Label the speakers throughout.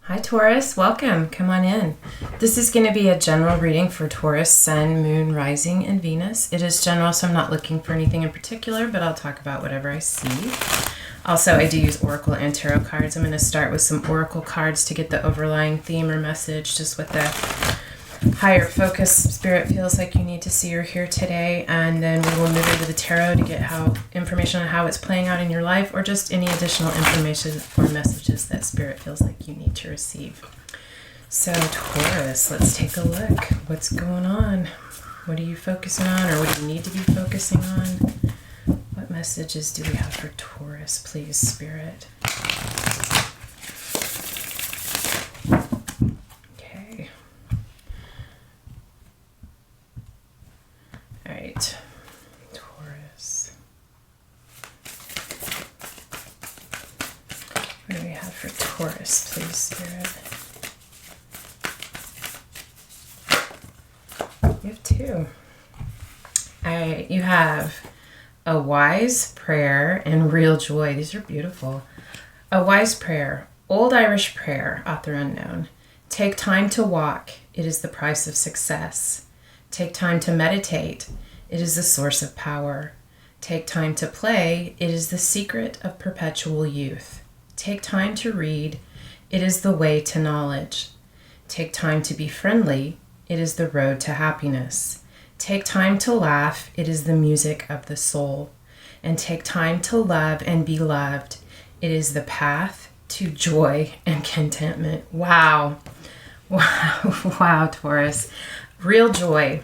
Speaker 1: Hi Taurus, welcome. Come on in. This is going to be a general reading for Taurus, Sun, Moon, Rising, and Venus. It is general, so I'm not looking for anything in particular, but I'll talk about whatever I see. Also, I do use Oracle and Tarot cards. I'm going to start with some Oracle cards to get the overlying theme or message, just what the higher focus spirit feels like you need to see or hear today, and then we will move into the tarot to get information on how it's playing out in your life, or just any additional information or messages that spirit feels like you need to receive. So Taurus, let's take a look. What's going on? What are you focusing on, or what do you need to be focusing on? What messages do we have for Taurus, please, spirit? Alright, Taurus. What do we have for Taurus, please, Spirit? You have two. Alright, you have a wise prayer and real joy. These are beautiful. A wise prayer, old Irish prayer, author unknown. Take time to walk. It is the price of success. Take time to meditate. It is the source of power. Take time to play. It is the secret of perpetual youth. Take time to read. It is the way to knowledge. Take time to be friendly. It is the road to happiness. Take time to laugh. It is the music of the soul. And take time to love and be loved. It is the path to joy and contentment. Wow. Wow, wow, Taurus. Real joy.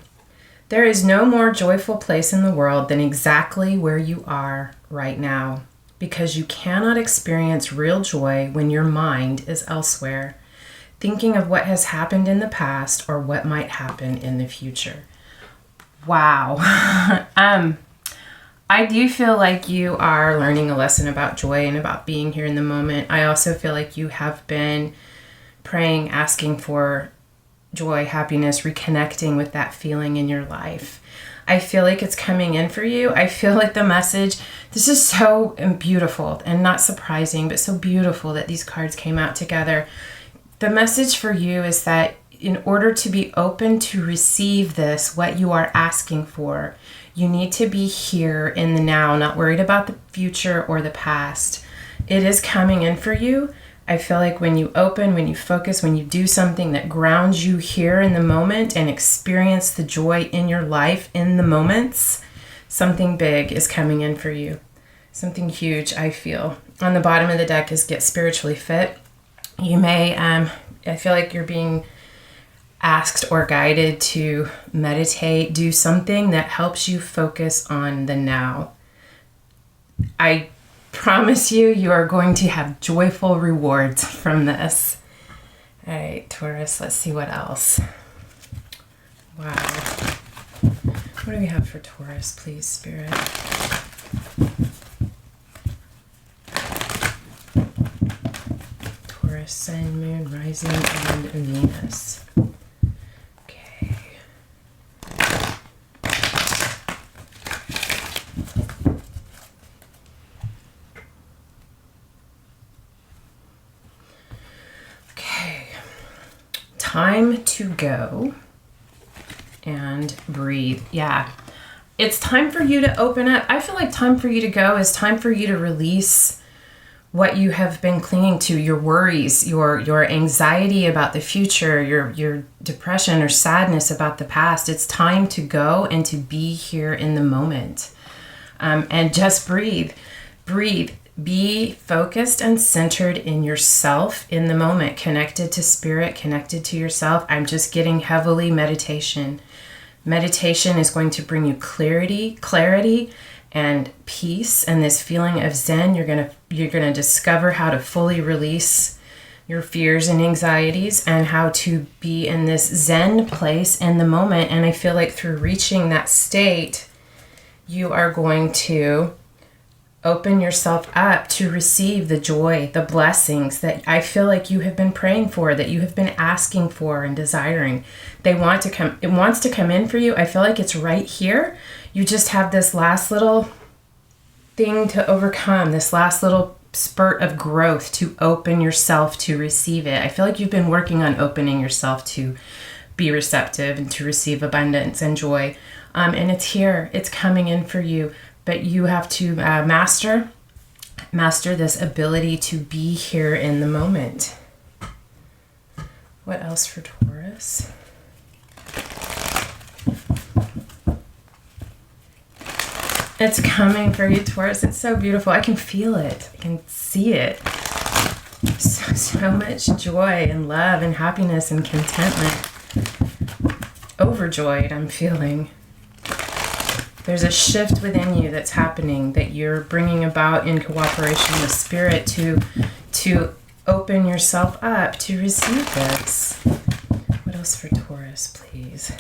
Speaker 1: There is no more joyful place in the world than exactly where you are right now, because you cannot experience real joy when your mind is elsewhere, thinking of what has happened in the past or what might happen in the future. Wow. I do feel like you are learning a lesson about joy and about being here in the moment. I also feel like you have been praying, asking for joy, happiness, reconnecting with that feeling in your life. I feel like it's coming in for you. I feel like the message, this is so beautiful and not surprising, but so beautiful that these cards came out together. The message for you is that in order to be open to receive this, what you are asking for, you need to be here in the now, not worried about the future or the past. It is coming in for you. I feel like when you open, when you focus, when you do something that grounds you here in the moment and experience the joy in your life in the moments, something big is coming in for you. Something huge, I feel. On the bottom of the deck is get spiritually fit. You may, I feel like you're being asked or guided to meditate, do something that helps you focus on the now. I promise you, you are going to have joyful rewards from this. All right, Taurus, let's see what else. Wow. What do we have for Taurus, please, Spirit? Taurus, Sun, Moon, Rising, and Venus. Okay. Time to go and breathe. Yeah, it's time for you to open up. I feel like time for you to go is time for you to release what you have been clinging to, your worries, your anxiety about the future, your depression or sadness about the past. It's time to go and to be here in the moment. And just breathe. Breathe. Be focused and centered in yourself in the moment, connected to spirit, connected to yourself. I'm just getting heavily meditation. Meditation is going to bring you clarity and peace and this feeling of zen. You're gonna discover how to fully release your fears and anxieties and how to be in this zen place in the moment. And I feel like through reaching that state, you are going to open yourself up to receive the joy, the blessings that I feel like you have been praying for, that you have been asking for and desiring. It wants to come in for you. I feel like it's right here. You just have this last little thing to overcome, this last little spurt of growth to open yourself to receive it. I feel like you've been working on opening yourself to be receptive and to receive abundance and joy. And it's here. It's coming in for you. But you have to master this ability to be here in the moment. What else for Taurus? It's coming for you, Taurus. It's so beautiful. I can feel it. I can see it. So much joy and love and happiness and contentment. Overjoyed, I'm feeling. There's a shift within you that's happening that you're bringing about in cooperation with Spirit to open yourself up to receive this. What else for Taurus, please?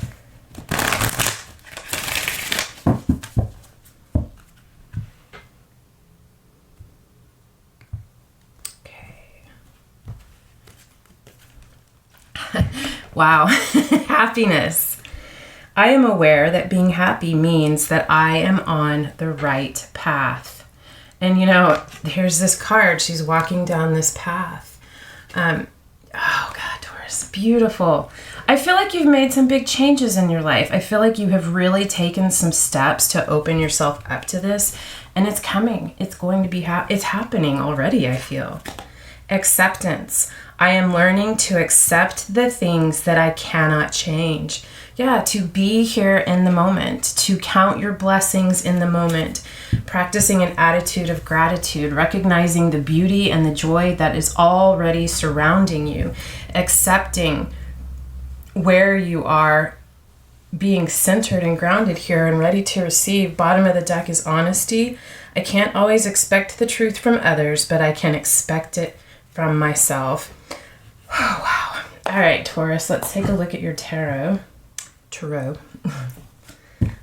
Speaker 1: Wow. Happiness. I am aware that being happy means that I am on the right path. And here's this card. She's walking down this path. Oh God, Taurus, beautiful. I feel like you've made some big changes in your life. I feel like you have really taken some steps to open yourself up to this. And it's coming. It's going to be, it's happening already, I feel. Acceptance. I am learning to accept the things that I cannot change. Yeah, to be here in the moment, to count your blessings in the moment, practicing an attitude of gratitude, recognizing the beauty and the joy that is already surrounding you, accepting where you are, being centered and grounded here and ready to receive. Bottom of the deck is honesty. I can't always expect the truth from others, but I can expect it from myself. Oh, wow. All right, Taurus, let's take a look at your tarot.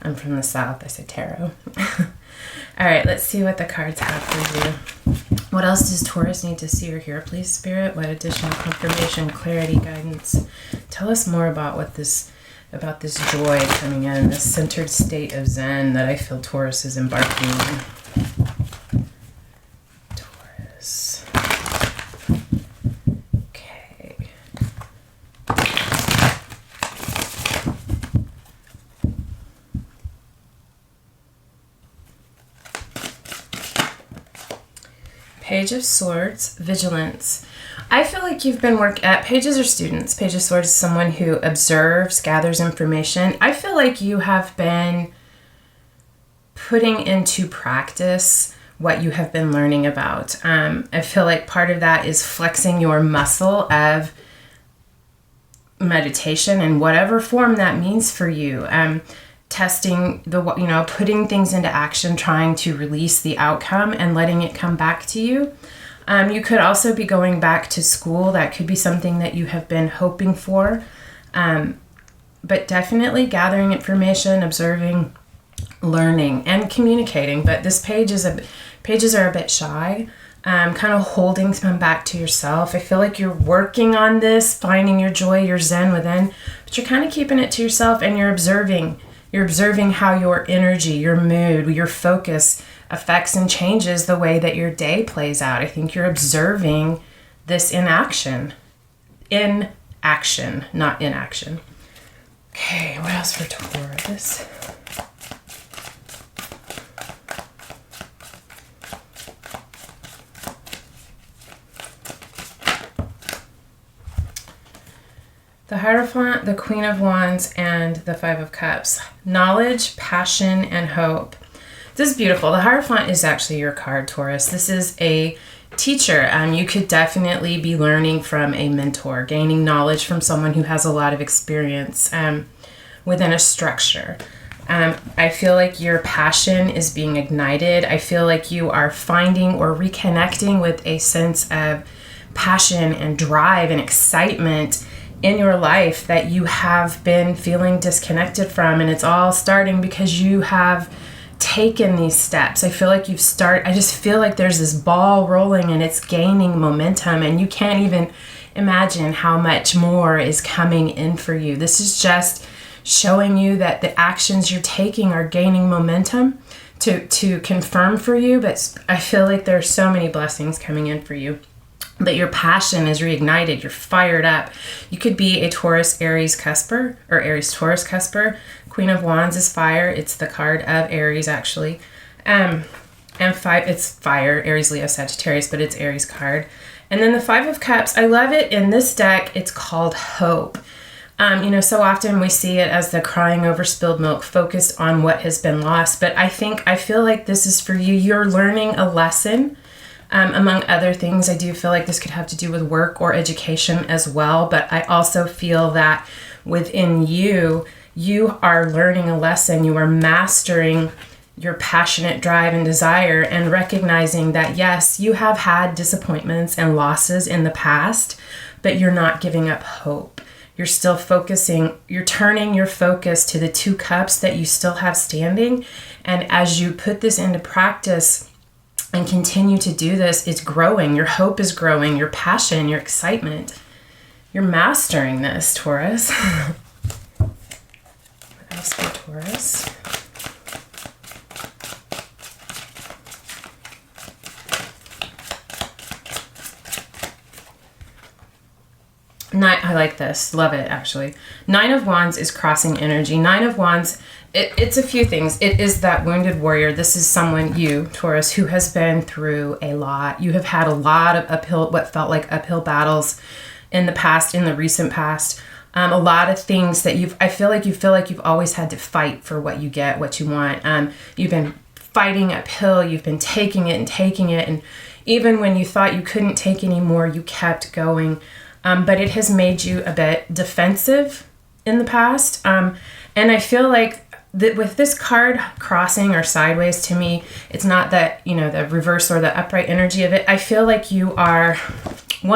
Speaker 1: I'm from the South. I say tarot. All right, let's see what the cards have for you. What else does Taurus need to see or hear, please, Spirit? What additional confirmation, clarity, guidance? Tell us more about this joy coming in, this centered state of Zen that I feel Taurus is embarking on. Taurus. Page of Swords, Vigilance. I feel like you've been pages are students. Page of Swords is someone who observes, gathers information. I feel like you have been putting into practice what you have been learning about. I feel like part of that is flexing your muscle of meditation in whatever form that means for you. Testing putting things into action, trying to release the outcome and letting it come back to you. You could also be going back to school. That could be something that you have been hoping for. But definitely gathering information, observing, learning, and communicating. But this pages are a bit shy. Kind of holding them back to yourself. I feel like you're working on this, finding your joy, your Zen within, but you're kind of keeping it to yourself and you're observing. You're observing how your energy, your mood, your focus affects and changes the way that your day plays out. I think you're observing this in action. In action, not inaction. Okay, what else for Taurus? The Hierophant, the Queen of Wands, and the Five of Cups. Knowledge, passion, and hope. This is beautiful. The Hierophant is actually your card, Taurus. This is a teacher. You could definitely be learning from a mentor, gaining knowledge from someone who has a lot of experience within a structure. I feel like your passion is being ignited. I feel like you are finding or reconnecting with a sense of passion and drive and excitement in your life that you have been feeling disconnected from, and it's all starting because you have taken these steps. I feel like I just feel like there's this ball rolling and it's gaining momentum, and you can't even imagine how much more is coming in for you. This is just showing you that the actions you're taking are gaining momentum to confirm for you, but I feel like there's so many blessings coming in for you. That your passion is reignited. You're fired up. You could be a Taurus, Aries cusper, or Aries, Taurus cusper. Queen of Wands is fire. It's the card of Aries, actually. And it's fire, Aries, Leo, Sagittarius, but it's Aries card. And then the Five of Cups, I love it. In this deck, it's called Hope. So often we see it as the crying over spilled milk, focused on what has been lost. But I feel like this is for you. You're learning a lesson. Among other things, I do feel like this could have to do with work or education as well. But I also feel that within you, you are learning a lesson. You are mastering your passionate drive and desire, and recognizing that, yes, you have had disappointments and losses in the past, but you're not giving up hope. You're still focusing, you're turning your focus to the 2 cups that you still have standing. And as you put this into practice and continue to do this, it's growing. Your hope is growing, your passion, your excitement. You're mastering this, Taurus. What else for Taurus? I like this. Love it, actually. 9 of Wands is crossing energy. 9 of Wands, it's a few things. It is that wounded warrior. This is someone, you, Taurus, who has been through a lot. You have had a lot of what felt like uphill battles in the past, in the recent past. A lot of things that I feel like you've always had to fight for what you get, what you want. You've been fighting uphill. You've been taking it. And even when you thought you couldn't take anymore, you kept going. But it has made you a bit defensive in the past. And I feel like that with this card crossing or sideways, to me, it's not that, the reverse or the upright energy of it. I feel like you are, you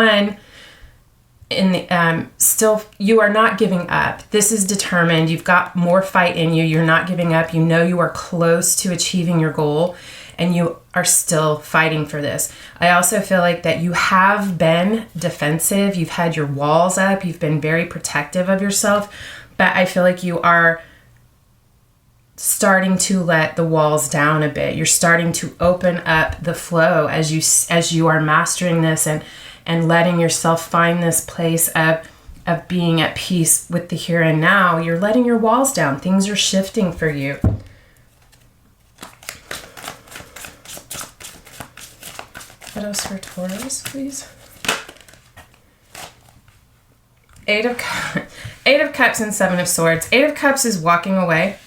Speaker 1: are not giving up. This is determined. You've got more fight in you. You're not giving up. You know you are close to achieving your goal, and you are still fighting for this. I also feel like that you have been defensive. You've had your walls up. You've been very protective of yourself. But I feel like you are starting to let the walls down a bit. You're starting to open up the flow as you are mastering this and letting yourself find this place of being at peace with the here and now. You're letting your walls down. Things are shifting for you. What else for Taurus, please? 8 of Cups and 7 of Swords. 8 of Cups is walking away.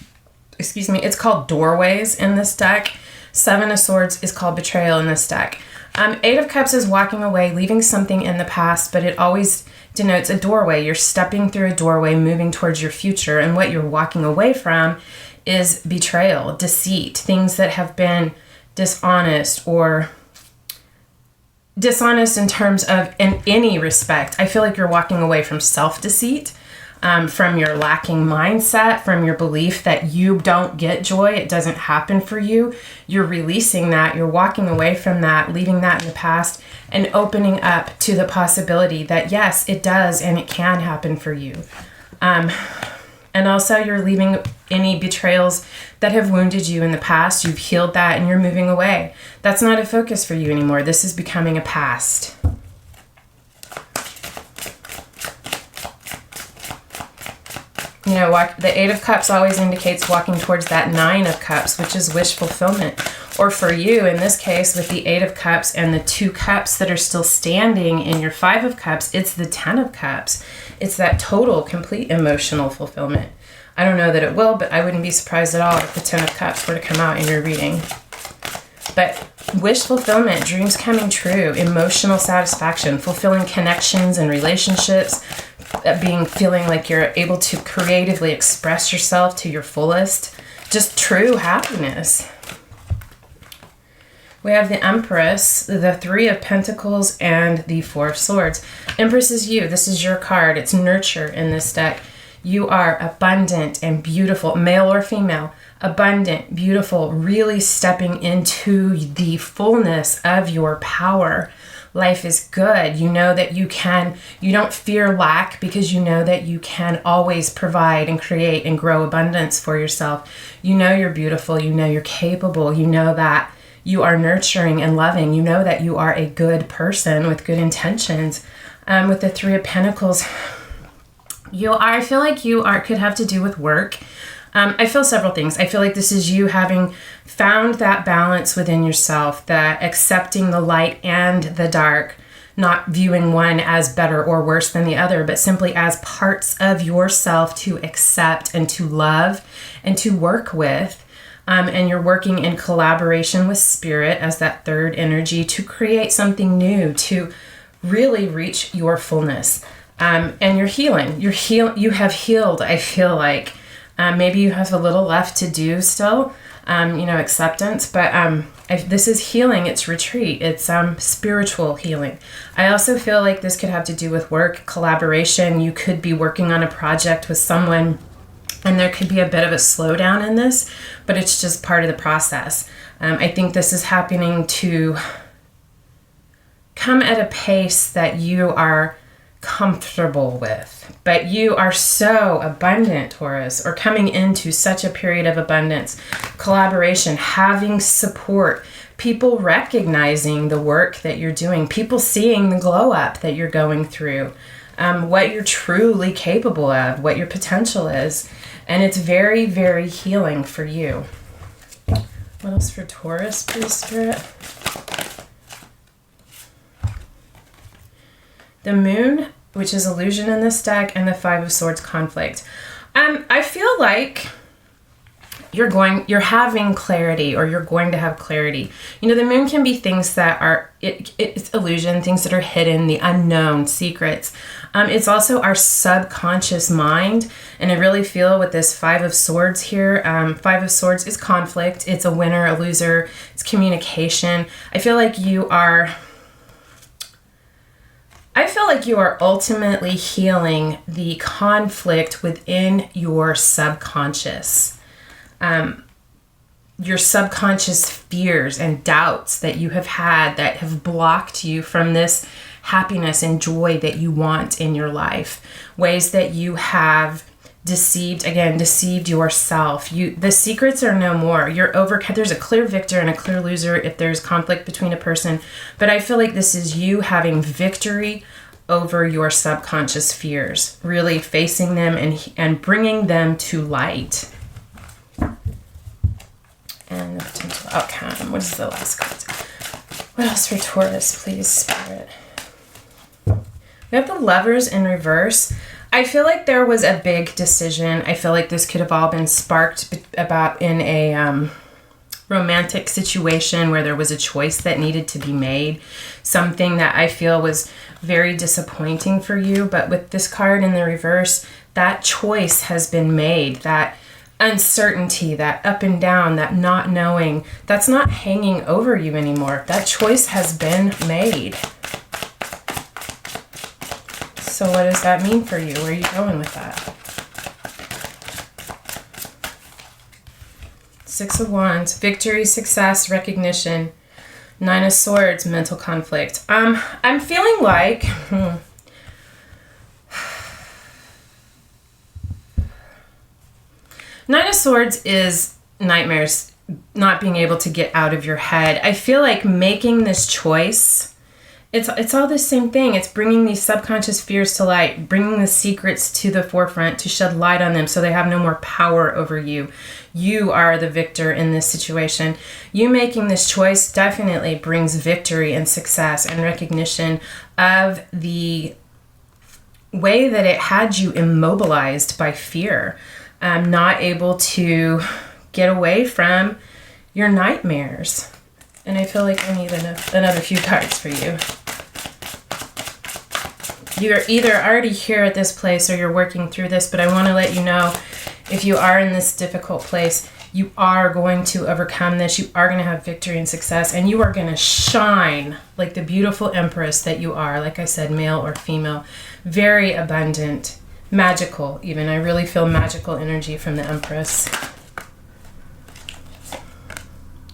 Speaker 1: It's called Doorways in this deck. 7 of Swords is called Betrayal in this deck. 8 of Cups is walking away, leaving something in the past, but it always denotes a doorway. You're stepping through a doorway, moving towards your future, and what you're walking away from is betrayal, deceit, things that have been dishonest or dishonest in terms of in any respect. I feel like you're walking away from self-deceit, from your lacking mindset, from your belief that you don't get joy, it doesn't happen for you. You're releasing that, you're walking away from that, leaving that in the past, and opening up to the possibility that yes, it does and it can happen for you. And also you're leaving any betrayals that have wounded you in the past. You've healed that and you're moving away. That's not a focus for you anymore. This is becoming a past. The 8 of Cups always indicates walking towards that 9 of Cups, which is wish fulfillment. Or for you, in this case, with the 8 of Cups and the 2 cups that are still standing in your 5 of Cups, it's the 10 of Cups. It's that total, complete emotional fulfillment. I don't know that it will, but I wouldn't be surprised at all if the 10 of Cups were to come out in your reading. But wish fulfillment, dreams coming true, emotional satisfaction, fulfilling connections and relationships, feeling like you're able to creatively express yourself to your fullest, just true happiness. We have the Empress, the 3 of Pentacles, and the 4 of Swords. Empress is you. This is your card. It's nurture in this deck. You are abundant and beautiful, male or female, abundant, beautiful, really stepping into the fullness of your power, life is good. You know that you don't fear lack because you know that you can always provide and create and grow abundance for yourself. You know you're beautiful. You know you're capable. You know that you are nurturing and loving. You know that you are a good person with good intentions. With the Three of Pentacles, I feel like could have to do with work. I feel several things. I feel like this is you having found that balance within yourself, that accepting the light and the dark, not viewing one as better or worse than the other, but simply as parts of yourself to accept and to love and to work with. And you're working in collaboration with spirit as that third energy to create something new, to really reach your fullness. And you're healing. You have healed, I feel like. Maybe you have a little left to do still, acceptance, but this is healing, it's retreat, it's spiritual healing. I also feel like this could have to do with work, collaboration. You could be working on a project with someone, and there could be a bit of a slowdown in this, but it's just part of the process. I think this is happening to come at a pace that you are comfortable with, but you are so abundant, Taurus, or coming into such a period of abundance, collaboration, having support, people recognizing the work that you're doing, people seeing the glow up that you're going through, what you're truly capable of, what your potential is. And it's very, very healing for you. What else for Taurus, please, Spirit? The Moon, which is illusion in this deck, and the Five of Swords, conflict. I feel like you're having clarity, or you're going to have clarity. The Moon can be things that are, it's illusion, things that are hidden, the unknown, secrets. It's also our subconscious mind. And I really feel with this Five of Swords here, Five of Swords is conflict. It's a winner, a loser. It's communication. I feel like you are ultimately healing the conflict within your subconscious. Your subconscious fears and doubts that you have had that have blocked you from this happiness and joy that you want in your life. Ways that you have deceived yourself. The secrets are no more. There's a clear victor and a clear loser if there's conflict between a person. But I feel like this is you having victory over your subconscious fears, really facing them and bringing them to light. And the potential outcome. What is the last card? What else for Taurus, please, Spirit? We have the Lovers in reverse. I feel like there was a big decision. I feel like this could have all been sparked about in a romantic situation where there was a choice that needed to be made. Something that I feel was very disappointing for you. But with this card in the reverse, that choice has been made. That uncertainty, that up and down, that not knowing, that's not hanging over you anymore. That choice has been made. So what does that mean for you? Where are you going with that? Six of Wands, victory, success, recognition. Nine of Swords, mental conflict. I'm feeling like Nine of Swords is nightmares, not being able to get out of your head. I feel like making this choice, it's all the same thing. It's bringing these subconscious fears to light, bringing the secrets to the forefront to shed light on them so they have no more power over you. You are the victor in this situation. You making this choice definitely brings victory and success and recognition of the way that it had you immobilized by fear. Not able to get away from your nightmares. And I feel like I need another few cards for you. You're either already here at this place or you're working through this, but I want to let you know, if you are in this difficult place, you are going to overcome this. You are going to have victory and success, and you are going to shine like the beautiful Empress that you are. Like I said, male or female, very abundant. Magical, even. I really feel magical energy from the Empress.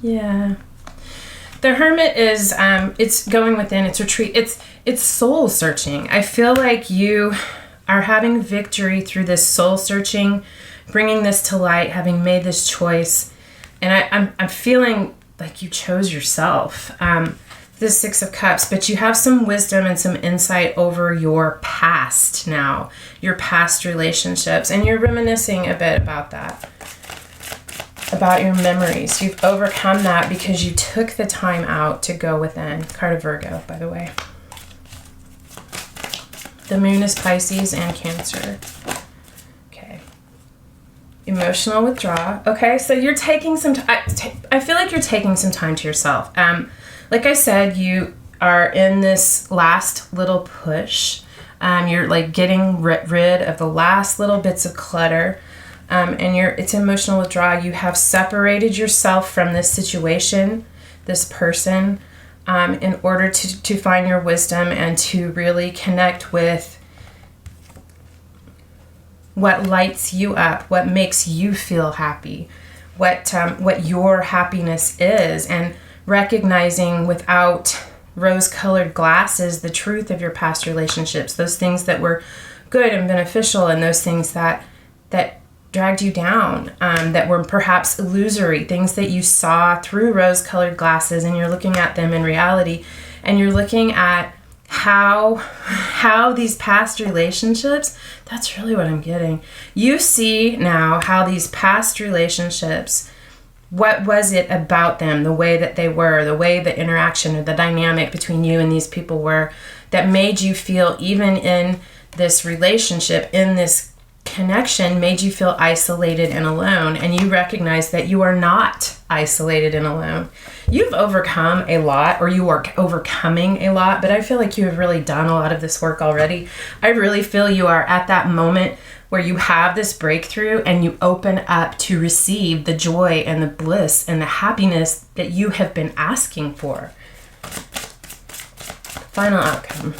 Speaker 1: Yeah. The Hermit is, it's going within, it's retreat, it's soul searching. I feel like you are having victory through this soul searching, bringing this to light, having made this choice. And I'm feeling like you chose yourself. The Six of Cups, but you have some wisdom and some insight over your past now, your past relationships, and you're reminiscing a bit about that, about your memories. You've overcome that because you took the time out to go within. Card of Virgo, by the way. The Moon is Pisces and Cancer. Okay. Emotional withdrawal. Okay, so you're taking some time. I feel like you're taking some time to yourself. Like I said, you are in this last little push. You're like getting rid of the last little bits of clutter. And it's emotional withdrawal. You have separated yourself from this situation, this person, in order to find your wisdom and to really connect with what lights you up, what makes you feel happy, what your happiness is, and recognizing without rose-colored glasses the truth of your past relationships, those things that were good and beneficial, and those things that dragged you down, that were perhaps illusory, things that you saw through rose-colored glasses, and you're looking at them in reality, and you're looking at how these past relationships, that's really what I'm getting. You see now how these past relationships, what was it about them, the way that they were, the way the interaction or the dynamic between you and these people were, that made you feel, even in this relationship, in this connection, made you feel isolated and alone. And you recognize that you are not isolated and alone. You've overcome a lot, or you are overcoming a lot, but I feel like you have really done a lot of this work already. I really feel you are at that moment where you have this breakthrough and you open up to receive the joy and the bliss and the happiness that you have been asking for. Final outcome.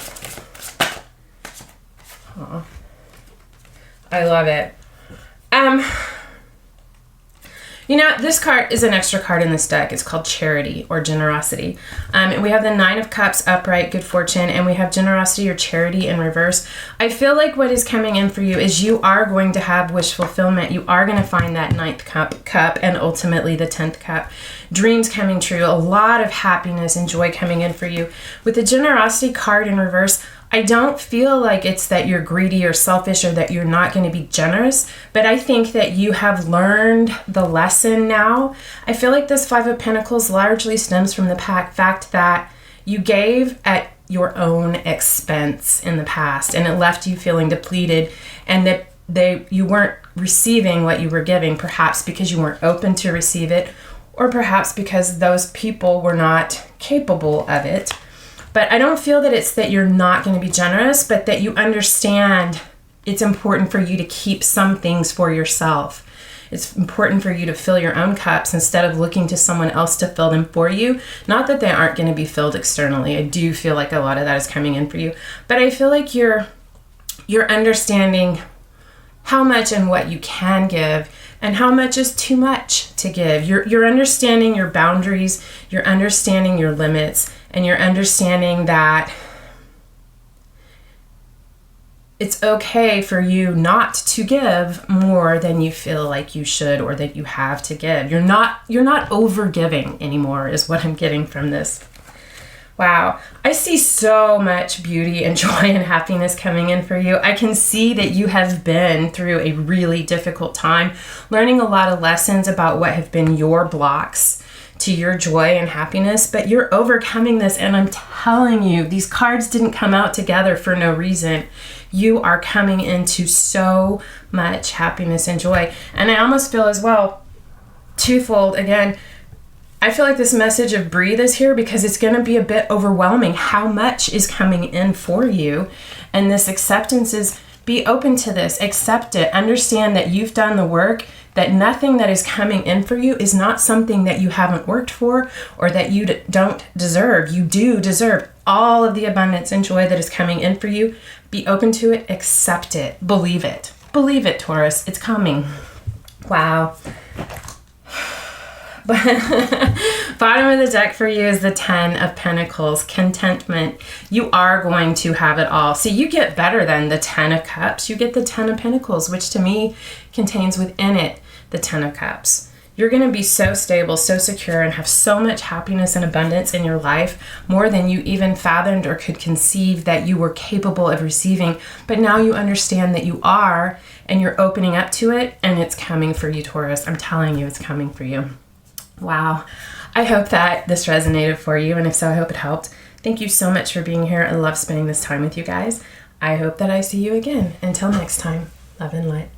Speaker 1: Aw. I love it. This card is an extra card in this deck. It's called Charity or Generosity. And we have the Nine of Cups upright, good fortune, and we have Generosity or Charity in reverse. I feel like what is coming in for you is you are going to have wish fulfillment. You are going to find that ninth cup and ultimately the 10th cup. Dreams coming true, a lot of happiness and joy coming in for you. With the Generosity card in reverse, I don't feel like it's that you're greedy or selfish or that you're not going to be generous, but I think that you have learned the lesson now. I feel like this Five of Pentacles largely stems from the fact that you gave at your own expense in the past, and it left you feeling depleted, and that you weren't receiving what you were giving, perhaps because you weren't open to receive it, or perhaps because those people were not capable of it. But I don't feel that it's that you're not going to be generous, but that you understand it's important for you to keep some things for yourself. It's important for you to fill your own cups instead of looking to someone else to fill them for you. Not that they aren't going to be filled externally. I do feel like a lot of that is coming in for you. But I feel like you're understanding how much and what you can give and how much is too much to give. You're understanding your boundaries, you're understanding your limits, and you're understanding that it's okay for you not to give more than you feel like you should or that you have to give. You're not over giving anymore is what I'm getting from this. Wow, I see so much beauty and joy and happiness coming in for you. I can see that you have been through a really difficult time, learning a lot of lessons about what have been your blocks to your joy and happiness, but you're overcoming this, and I'm telling you, these cards didn't come out together for no reason. You are coming into so much happiness and joy. And I almost feel as well, twofold, again, I feel like this message of breathe is here because it's going to be a bit overwhelming how much is coming in for you. And this acceptance is be open to this, accept it, understand that you've done the work, that nothing that is coming in for you is not something that you haven't worked for or that you don't deserve. You do deserve all of the abundance and joy that is coming in for you. Be open to it, accept it, believe it. Believe it, Taurus, it's coming. Wow. Bottom of the deck for you is the 10 of Pentacles, contentment. You are going to have it all. So you get better than the 10 of Cups. You get the 10 of Pentacles, which to me contains within it the 10 of Cups. You're going to be so stable, so secure, and have so much happiness and abundance in your life, more than you even fathomed or could conceive that you were capable of receiving. But now you understand that you are, and you're opening up to it, and it's coming for you, Taurus. I'm telling you, it's coming for you. Wow. I hope that this resonated for you, and if so, I hope it helped. Thank you so much for being here. I love spending this time with you guys. I hope that I see you again. Until next time, love and light.